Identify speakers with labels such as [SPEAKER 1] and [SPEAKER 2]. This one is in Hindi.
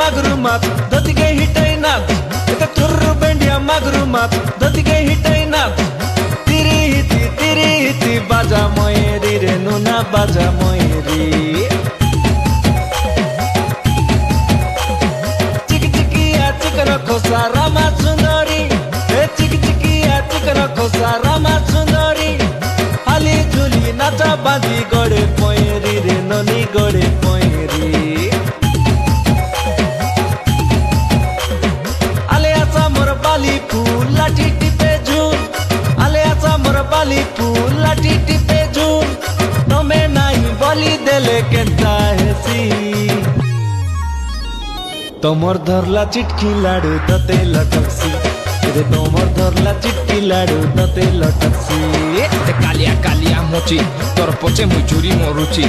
[SPEAKER 1] मागरू मात दतिगे हिटै नाच एका थुर्रु बेंडिया मागरू मात दतिगे हिटै नाच तिरी हिती बाजा मयरी रे नुना बाजा मयरी चिक चिकिया चिकन खोसा रामा सुंदरी ए चिक चिकिया चिकन खोसा रामा सुंदरी हाली झुली नाचा बाजी गड़े पयरी रे ननी गड़े पयरी आलेयाचा मोर बाली फूल लाठी टिपे झूल आलेयाचा मोर बाली फूल लाठी टिपे झूल तमे नाही बली देले केंता हेसी तोमर धरला चिटकी लाडू तते लटकसी रे तोमर धरला चिटकी लाडू तते लटकसी
[SPEAKER 2] कालिया कालिया मोची तोर पचे मुई चुरी मरुची।